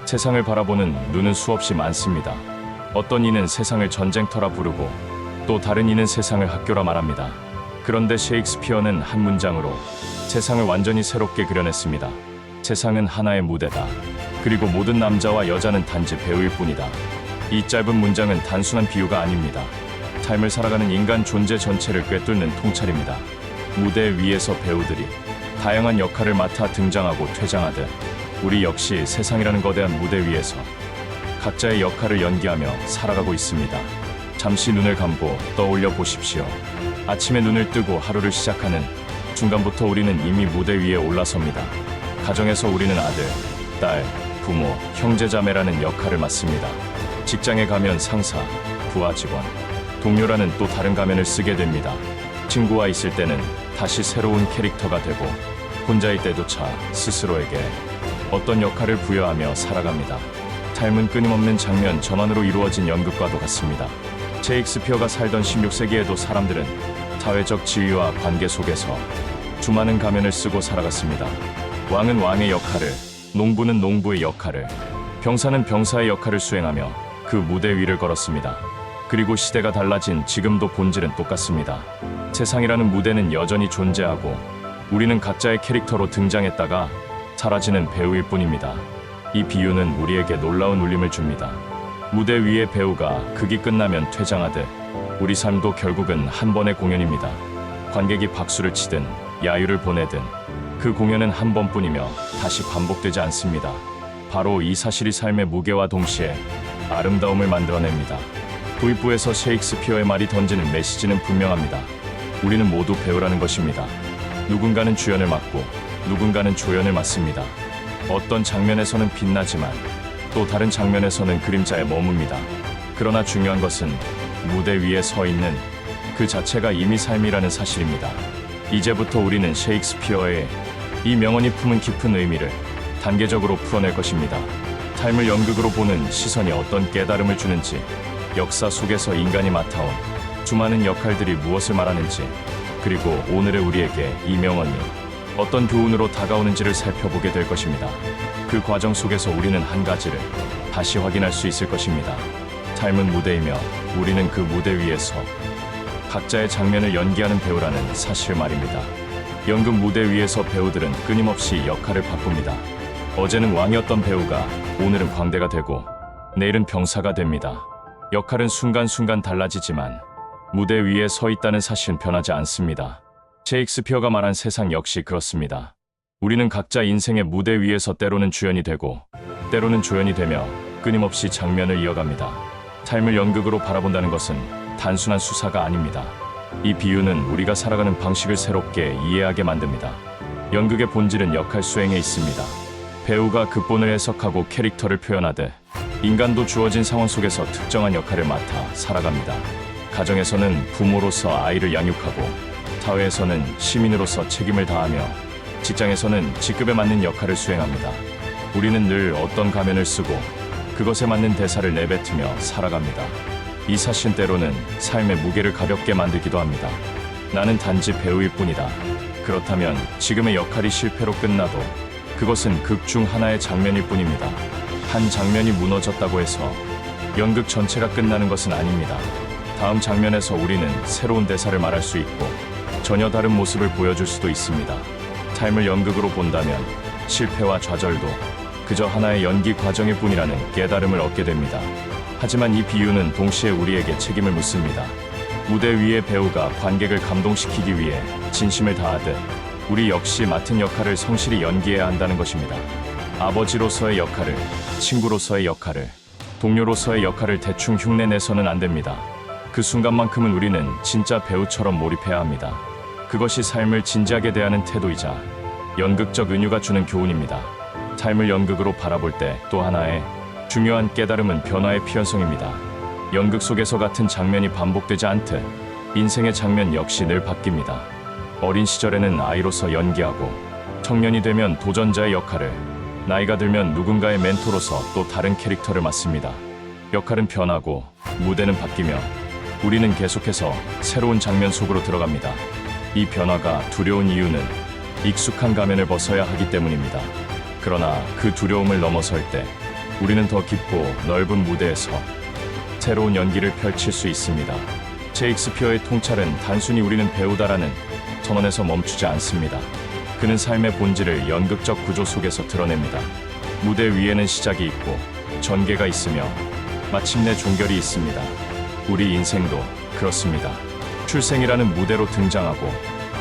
세상을 바라보는 눈은 수없이 많습니다. 어떤 이는 세상을 전쟁터라 부르고 또 다른 이는 세상을 학교라 말합니다. 그런데 셰익스피어는 한 문장으로 세상을 완전히 새롭게 그려냈습니다. 세상은 하나의 무대다. 그리고 모든 남자와 여자는 단지 배우일 뿐이다. 이 짧은 문장은 단순한 비유가 아닙니다. 삶을 살아가는 인간 존재 전체를 꿰뚫는 통찰입니다. 무대 위에서 배우들이 다양한 역할을 맡아 등장하고 퇴장하듯 우리 역시 세상이라는 거대한 무대 위에서 각자의 역할을 연기하며 살아가고 있습니다. 잠시 눈을 감고 떠올려 보십시오. 아침에 눈을 뜨고 하루를 시작하는 순간부터 우리는 이미 무대 위에 올라섭니다. 가정에서 우리는 아들, 딸, 부모, 형제자매라는 역할을 맡습니다. 직장에 가면 상사, 부하 직원, 동료라는 또 다른 가면을 쓰게 됩니다. 친구와 있을 때는 다시 새로운 캐릭터가 되고 혼자일 때조차 스스로에게 어떤 역할을 부여하며 살아갑니다. 삶은 끊임없는 장면 전환으로 이루어진 연극과도 같습니다. 셰익스피어가 살던 16세기에도 사람들은 사회적 지위와 관계 속에서 수많은 가면을 쓰고 살아갔습니다. 왕은 왕의 역할을, 농부는 농부의 역할을, 병사는 병사의 역할을 수행하며 그 무대 위를 걸었습니다. 그리고 시대가 달라진 지금도 본질은 똑같습니다. 세상이라는 무대는 여전히 존재하고 우리는 각자의 캐릭터로 등장했다가 사라지는 배우일 뿐입니다. 이 비유는 우리에게 놀라운 울림을 줍니다. 무대 위의 배우가 극이 끝나면 퇴장하듯 우리 삶도 결국은 한 번의 공연입니다. 관객이 박수를 치든 야유를 보내든 그 공연은 한 번뿐이며 다시 반복되지 않습니다. 바로 이 사실이 삶의 무게와 동시에 아름다움을 만들어냅니다. 도입부에서 셰익스피어의 말이 던지는 메시지는 분명합니다. 우리는 모두 배우라는 것입니다. 누군가는 주연을 맡고 누군가는 조연을 맡습니다. 어떤 장면에서는 빛나지만 또 다른 장면에서는 그림자에 머뭅니다. 그러나 중요한 것은 무대 위에 서 있는 그 자체가 이미 삶이라는 사실입니다. 이제부터 우리는 셰익스피어의 이 명언이 품은 깊은 의미를 단계적으로 풀어낼 것입니다. 삶을 연극으로 보는 시선이 어떤 깨달음을 주는지, 역사 속에서 인간이 맡아온 수많은 역할들이 무엇을 말하는지, 그리고 오늘의 우리에게 이 명언이 어떤 교훈으로 다가오는지를 살펴보게 될 것입니다. 그 과정 속에서 우리는 한 가지를 다시 확인할 수 있을 것입니다. 삶은 무대이며 우리는 그 무대 위에서 각자의 장면을 연기하는 배우라는 사실 말입니다. 연극 무대 위에서 배우들은 끊임없이 역할을 바꿉니다. 어제는 왕이었던 배우가 오늘은 광대가 되고 내일은 병사가 됩니다. 역할은 순간순간 달라지지만 무대 위에 서 있다는 사실은 변하지 않습니다. 셰익스피어가 말한 세상 역시 그렇습니다. 우리는 각자 인생의 무대 위에서 때로는 주연이 되고 때로는 조연이 되며 끊임없이 장면을 이어갑니다. 삶을 연극으로 바라본다는 것은 단순한 수사가 아닙니다. 이 비유는 우리가 살아가는 방식을 새롭게 이해하게 만듭니다. 연극의 본질은 역할 수행에 있습니다. 배우가 극본을 해석하고 캐릭터를 표현하되 인간도 주어진 상황 속에서 특정한 역할을 맡아 살아갑니다. 가정에서는 부모로서 아이를 양육하고 사회에서는 시민으로서 책임을 다하며 직장에서는 직급에 맞는 역할을 수행합니다. 우리는 늘 어떤 가면을 쓰고 그것에 맞는 대사를 내뱉으며 살아갑니다. 이 사실 때로는 삶의 무게를 가볍게 만들기도 합니다. 나는 단지 배우일 뿐이다. 그렇다면 지금의 역할이 실패로 끝나도 그것은 극 중 하나의 장면일 뿐입니다. 한 장면이 무너졌다고 해서 연극 전체가 끝나는 것은 아닙니다. 다음 장면에서 우리는 새로운 대사를 말할 수 있고 전혀 다른 모습을 보여줄 수도 있습니다. 삶을 연극으로 본다면 실패와 좌절도 그저 하나의 연기 과정일 뿐이라는 깨달음을 얻게 됩니다. 하지만 이 비유는 동시에 우리에게 책임을 묻습니다. 무대 위의 배우가 관객을 감동시키기 위해 진심을 다하듯 우리 역시 맡은 역할을 성실히 연기해야 한다는 것입니다. 아버지로서의 역할을, 친구로서의 역할을, 동료로서의 역할을 대충 흉내내서는 안 됩니다. 그 순간만큼은 우리는 진짜 배우처럼 몰입해야 합니다. 그것이 삶을 진지하게 대하는 태도이자 연극적 은유가 주는 교훈입니다. 삶을 연극으로 바라볼 때 또 하나의 중요한 깨달음은 변화의 필연성입니다. 연극 속에서 같은 장면이 반복되지 않듯 인생의 장면 역시 늘 바뀝니다. 어린 시절에는 아이로서 연기하고 청년이 되면 도전자의 역할을, 나이가 들면 누군가의 멘토로서 또 다른 캐릭터를 맡습니다. 역할은 변하고 무대는 바뀌며 우리는 계속해서 새로운 장면 속으로 들어갑니다. 이 변화가 두려운 이유는 익숙한 가면을 벗어야 하기 때문입니다. 그러나 그 두려움을 넘어설 때 우리는 더 깊고 넓은 무대에서 새로운 연기를 펼칠 수 있습니다. 셰익스피어의 통찰은 단순히 우리는 배우다라는 선언에서 멈추지 않습니다. 그는 삶의 본질을 연극적 구조 속에서 드러냅니다. 무대 위에는 시작이 있고 전개가 있으며 마침내 종결이 있습니다. 우리 인생도 그렇습니다. 출생이라는 무대로 등장하고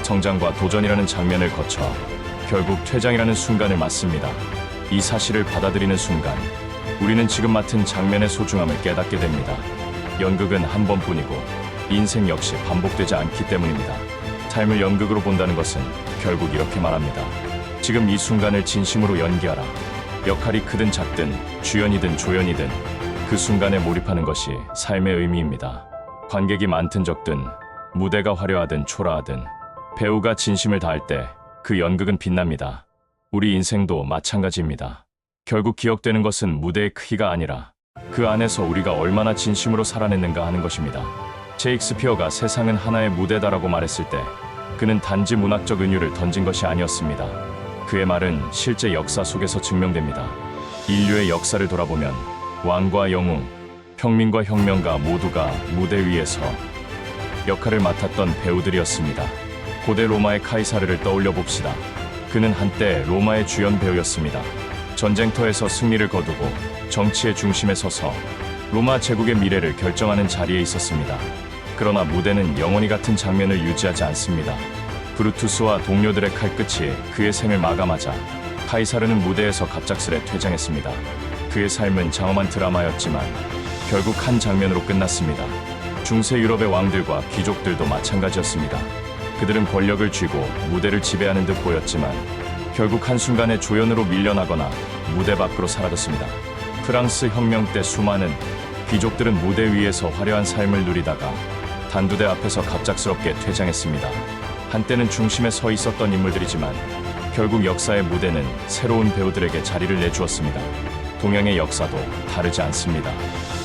성장과 도전이라는 장면을 거쳐 결국 퇴장이라는 순간을 맞습니다. 이 사실을 받아들이는 순간 우리는 지금 맡은 장면의 소중함을 깨닫게 됩니다. 연극은 한 번뿐이고 인생 역시 반복되지 않기 때문입니다. 삶을 연극으로 본다는 것은 결국 이렇게 말합니다. 지금 이 순간을 진심으로 연기하라. 역할이 크든 작든 주연이든 조연이든 그 순간에 몰입하는 것이 삶의 의미입니다. 관객이 많든 적든 무대가 화려하든 초라하든 배우가 진심을 다할 때 그 연극은 빛납니다. 우리 인생도 마찬가지입니다. 결국 기억되는 것은 무대의 크기가 아니라 그 안에서 우리가 얼마나 진심으로 살아냈는가 하는 것입니다. 셰익스피어가 세상은 하나의 무대다라고 말했을 때 그는 단지 문학적 은유를 던진 것이 아니었습니다. 그의 말은 실제 역사 속에서 증명됩니다. 인류의 역사를 돌아보면 왕과 영웅, 평민과 혁명가 모두가 무대 위에서 역할을 맡았던 배우들이었습니다. 고대 로마의 카이사르를 떠올려 봅시다. 그는 한때 로마의 주연 배우였습니다. 전쟁터에서 승리를 거두고 정치의 중심에 서서 로마 제국의 미래를 결정하는 자리에 있었습니다. 그러나 무대는 영원히 같은 장면을 유지하지 않습니다. 브루투스와 동료들의 칼끝이 그의 생을 마감하자 카이사르는 무대에서 갑작스레 퇴장했습니다. 그의 삶은 장엄한 드라마였지만 결국 한 장면으로 끝났습니다. 중세 유럽의 왕들과 귀족들도 마찬가지였습니다. 그들은 권력을 쥐고 무대를 지배하는 듯 보였지만 결국 한순간에 조연으로 밀려나거나 무대 밖으로 사라졌습니다. 프랑스 혁명 때 수많은 귀족들은 무대 위에서 화려한 삶을 누리다가 단두대 앞에서 갑작스럽게 퇴장했습니다. 한때는 중심에 서 있었던 인물들이지만 결국 역사의 무대는 새로운 배우들에게 자리를 내주었습니다. 동양의 역사도 다르지 않습니다.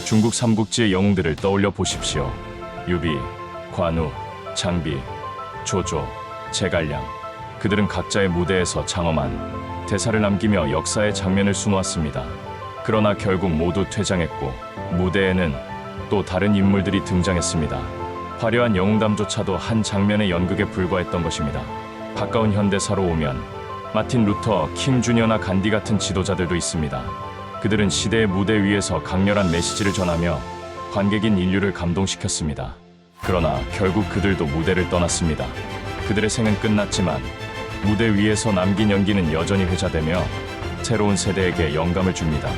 중국 삼국지의 영웅들을 떠올려 보십시오. 유비, 관우, 장비, 조조, 제갈량. 그들은 각자의 무대에서 장엄한 대사를 남기며 역사의 장면을 수놓았습니다. 그러나 결국 모두 퇴장했고 무대에는 또 다른 인물들이 등장했습니다. 화려한 영웅담조차도 한 장면의 연극에 불과했던 것입니다. 가까운 현대사로 오면 마틴 루터 킹 주니어나 간디 같은 지도자들도 있습니다. 그들은 시대의 무대 위에서 강렬한 메시지를 전하며 관객인 인류를 감동시켰습니다. 그러나 결국 그들도 무대를 떠났습니다. 그들의 생은 끝났지만 무대 위에서 남긴 연기는 여전히 회자되며 새로운 세대에게 영감을 줍니다.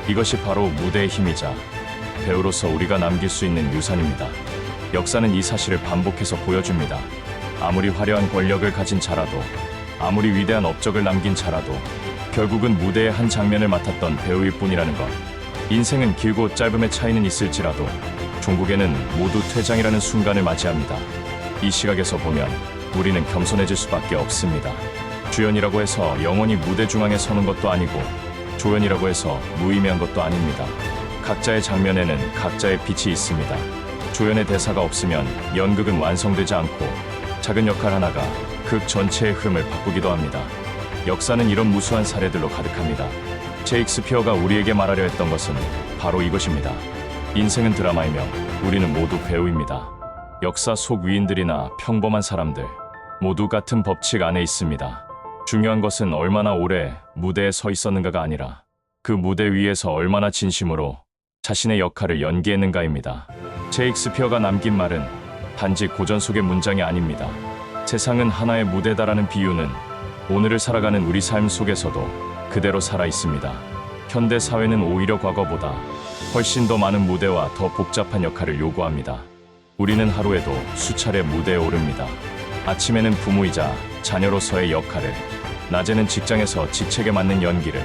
이것이 바로 무대의 힘이자 배우로서 우리가 남길 수 있는 유산입니다. 역사는 이 사실을 반복해서 보여줍니다. 아무리 화려한 권력을 가진 자라도, 아무리 위대한 업적을 남긴 자라도 결국은 무대의 한 장면을 맡았던 배우일 뿐이라는 것. 인생은 길고 짧음의 차이는 있을지라도 종국에는 모두 퇴장이라는 순간을 맞이합니다. 이 시각에서 보면 우리는 겸손해질 수밖에 없습니다. 주연이라고 해서 영원히 무대 중앙에 서는 것도 아니고 조연이라고 해서 무의미한 것도 아닙니다. 각자의 장면에는 각자의 빛이 있습니다. 조연의 대사가 없으면 연극은 완성되지 않고 작은 역할 하나가 극 전체의 흐름을 바꾸기도 합니다. 역사는 이런 무수한 사례들로 가득합니다. 셰익스피어가 우리에게 말하려 했던 것은 바로 이것입니다. 인생은 드라마이며 우리는 모두 배우입니다. 역사 속 위인들이나 평범한 사람들 모두 같은 법칙 안에 있습니다. 중요한 것은 얼마나 오래 무대에 서 있었는가가 아니라 그 무대 위에서 얼마나 진심으로 자신의 역할을 연기했는가입니다. 셰익스피어가 남긴 말은 단지 고전 속의 문장이 아닙니다. 세상은 하나의 무대다라는 비유는 오늘을 살아가는 우리 삶 속에서도 그대로 살아 있습니다. 현대 사회는 오히려 과거보다 훨씬 더 많은 무대와 더 복잡한 역할을 요구합니다. 우리는 하루에도 수차례 무대에 오릅니다. 아침에는 부모이자 자녀로서의 역할을, 낮에는 직장에서 직책에 맞는 연기를,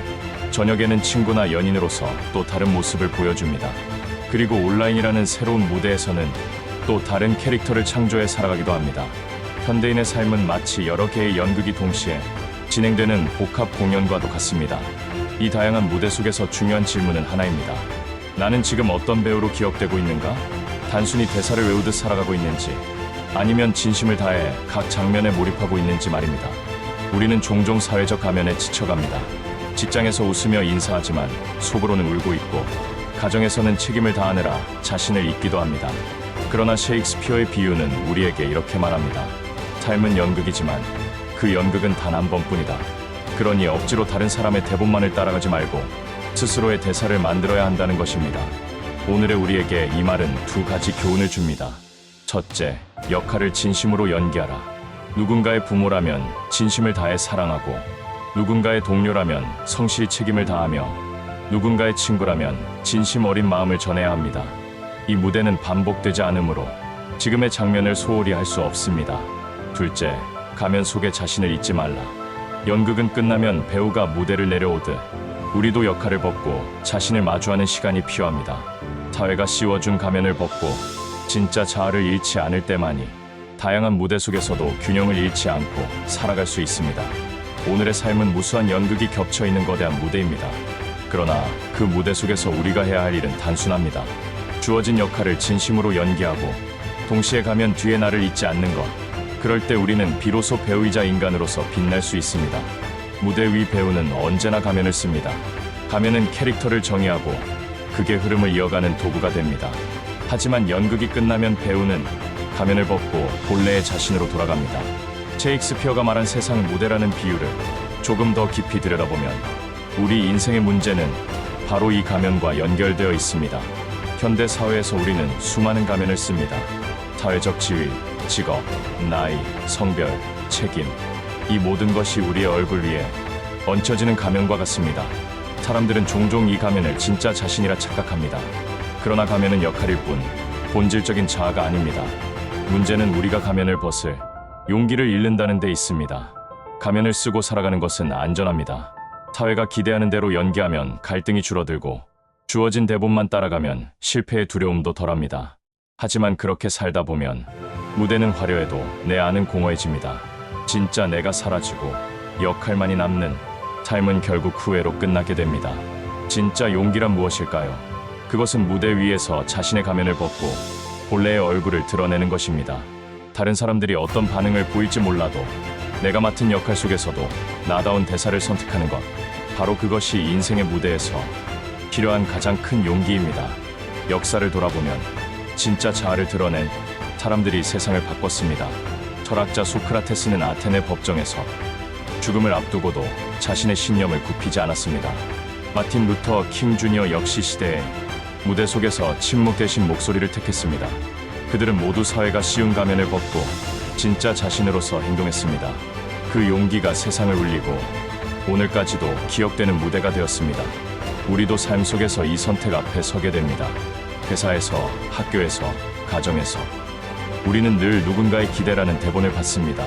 저녁에는 친구나 연인으로서 또 다른 모습을 보여줍니다. 그리고 온라인이라는 새로운 무대에서는 또 다른 캐릭터를 창조해 살아가기도 합니다. 현대인의 삶은 마치 여러 개의 연극이 동시에 진행되는 복합 공연과도 같습니다. 이 다양한 무대 속에서 중요한 질문은 하나입니다. 나는 지금 어떤 배우로 기억되고 있는가? 단순히 대사를 외우듯 살아가고 있는지, 아니면 진심을 다해 각 장면에 몰입하고 있는지 말입니다. 우리는 종종 사회적 가면에 지쳐갑니다. 직장에서 웃으며 인사하지만 속으로는 울고 있고, 가정에서는 책임을 다하느라 자신을 잊기도 합니다. 그러나 셰익스피어의 비유는 우리에게 이렇게 말합니다. 삶은 연극이지만 그 연극은 단 한 번뿐이다. 그러니 억지로 다른 사람의 대본만을 따라가지 말고 스스로의 대사를 만들어야 한다는 것입니다. 오늘의 우리에게 이 말은 두 가지 교훈을 줍니다. 첫째, 역할을 진심으로 연기하라. 누군가의 부모라면 진심을 다해 사랑하고, 누군가의 동료라면 성실히 책임을 다하며, 누군가의 친구라면 진심 어린 마음을 전해야 합니다. 이 무대는 반복되지 않으므로 지금의 장면을 소홀히 할 수 없습니다. 둘째, 가면 속에 자신을 잊지 말라. 연극은 끝나면 배우가 무대를 내려오듯 우리도 역할을 벗고 자신을 마주하는 시간이 필요합니다. 사회가 씌워준 가면을 벗고 진짜 자아를 잃지 않을 때만이 다양한 무대 속에서도 균형을 잃지 않고 살아갈 수 있습니다. 오늘의 삶은 무수한 연극이 겹쳐 있는 거대한 무대입니다. 그러나 그 무대 속에서 우리가 해야 할 일은 단순합니다. 주어진 역할을 진심으로 연기하고 동시에 가면 뒤에 나를 잊지 않는 것. 그럴 때 우리는 비로소 배우이자 인간으로서 빛날 수 있습니다. 무대 위 배우는 언제나 가면을 씁니다. 가면은 캐릭터를 정의하고 극의 흐름을 이어가는 도구가 됩니다. 하지만 연극이 끝나면 배우는 가면을 벗고 본래의 자신으로 돌아갑니다. 셰익스피어가 말한 세상 무대라는 비유를 조금 더 깊이 들여다보면 우리 인생의 문제는 바로 이 가면과 연결되어 있습니다. 현대 사회에서 우리는 수많은 가면을 씁니다. 사회적 지위, 직업, 나이, 성별, 책임, 이 모든 것이 우리의 얼굴 위에 얹혀지는 가면과 같습니다. 사람들은 종종 이 가면을 진짜 자신이라 착각합니다. 그러나 가면은 역할일 뿐 본질적인 자아가 아닙니다. 문제는 우리가 가면을 벗을 용기를 잃는다는 데 있습니다. 가면을 쓰고 살아가는 것은 안전합니다. 사회가 기대하는 대로 연기하면 갈등이 줄어들고, 주어진 대본만 따라가면 실패의 두려움도 덜합니다. 하지만 그렇게 살다 보면 무대는 화려해도 내 안은 공허해집니다. 진짜 내가 사라지고 역할만이 남는 삶은 결국 후회로 끝나게 됩니다. 진짜 용기란 무엇일까요? 그것은 무대 위에서 자신의 가면을 벗고 본래의 얼굴을 드러내는 것입니다. 다른 사람들이 어떤 반응을 보일지 몰라도 내가 맡은 역할 속에서도 나다운 대사를 선택하는 것, 바로 그것이 인생의 무대에서 필요한 가장 큰 용기입니다. 역사를 돌아보면 진짜 자아를 드러낸 사람들이 세상을 바꿨습니다. 철학자 소크라테스는 아테네 법정에서 죽음을 앞두고도 자신의 신념을 굽히지 않았습니다. 마틴 루터 킹 주니어 역시 시대의 무대 속에서 침묵 대신 목소리를 택했습니다. 그들은 모두 사회가 씌운 가면을 벗고 진짜 자신으로서 행동했습니다. 그 용기가 세상을 울리고 오늘까지도 기억되는 무대가 되었습니다. 우리도 삶 속에서 이 선택 앞에 서게 됩니다. 회사에서, 학교에서, 가정에서 우리는 늘 누군가의 기대라는 대본을 받습니다.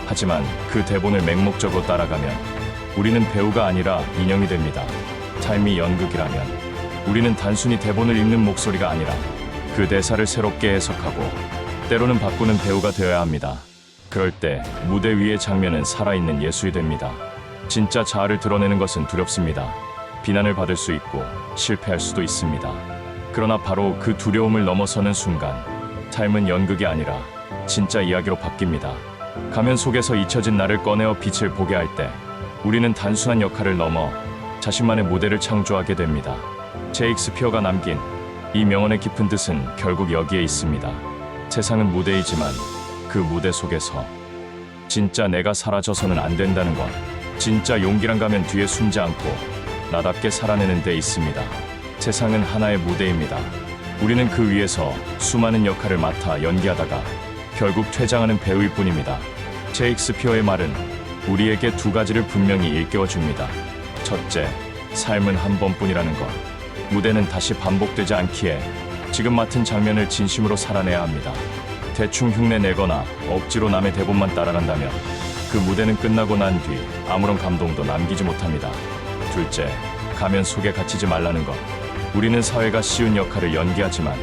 하지만 그 대본을 맹목적으로 따라가면 우리는 배우가 아니라 인형이 됩니다. 삶이 연극이라면 우리는 단순히 대본을 읽는 목소리가 아니라 그 대사를 새롭게 해석하고 때로는 바꾸는 배우가 되어야 합니다. 그럴 때 무대 위의 장면은 살아있는 예술이 됩니다. 진짜 자아를 드러내는 것은 두렵습니다. 비난을 받을 수 있고 실패할 수도 있습니다. 그러나 바로 그 두려움을 넘어서는 순간 삶은 연극이 아니라 진짜 이야기로 바뀝니다. 가면 속에서 잊혀진 나를 꺼내어 빛을 보게 할 때 우리는 단순한 역할을 넘어 자신만의 무대를 창조하게 됩니다. 셰익스피어가 남긴 이 명언의 깊은 뜻은 결국 여기에 있습니다. 세상은 무대이지만 그 무대 속에서 진짜 내가 사라져서는 안 된다는 것, 진짜 용기란 가면 뒤에 숨지 않고 나답게 살아내는 데 있습니다. 세상은 하나의 무대입니다. 우리는 그 위에서 수많은 역할을 맡아 연기하다가 결국 퇴장하는 배우일 뿐입니다. 셰익스피어의 말은 우리에게 두 가지를 분명히 일깨워줍니다. 첫째, 삶은 한 번뿐이라는 것. 무대는 다시 반복되지 않기에 지금 맡은 장면을 진심으로 살아내야 합니다. 대충 흉내 내거나 억지로 남의 대본만 따라간다면 그 무대는 끝나고 난 뒤 아무런 감동도 남기지 못합니다. 둘째, 가면 속에 갇히지 말라는 것. 우리는 사회가 씌운 역할을 연기하지만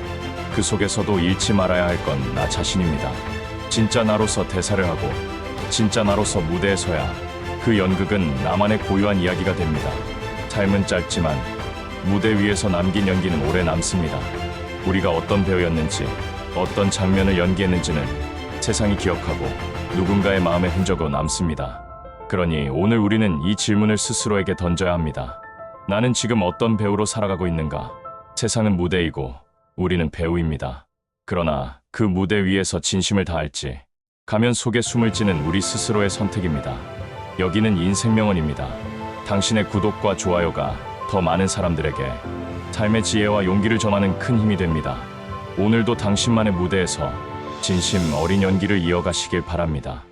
그 속에서도 잃지 말아야 할 건 나 자신입니다. 진짜 나로서 대사를 하고 진짜 나로서 무대에 서야 그 연극은 나만의 고유한 이야기가 됩니다. 삶은 짧지만 무대 위에서 남긴 연기는 오래 남습니다. 우리가 어떤 배우였는지, 어떤 장면을 연기했는지는 세상이 기억하고 누군가의 마음의 흔적으로 남습니다. 그러니 오늘 우리는 이 질문을 스스로에게 던져야 합니다. 나는 지금 어떤 배우로 살아가고 있는가? 세상은 무대이고 우리는 배우입니다. 그러나 그 무대 위에서 진심을 다할지 가면 속에 숨을 찌는 우리 스스로의 선택입니다. 여기는 인생명언입니다. 당신의 구독과 좋아요가 더 많은 사람들에게 삶의 지혜와 용기를 전하는 큰 힘이 됩니다. 오늘도 당신만의 무대에서 진심 어린 연기를 이어가시길 바랍니다.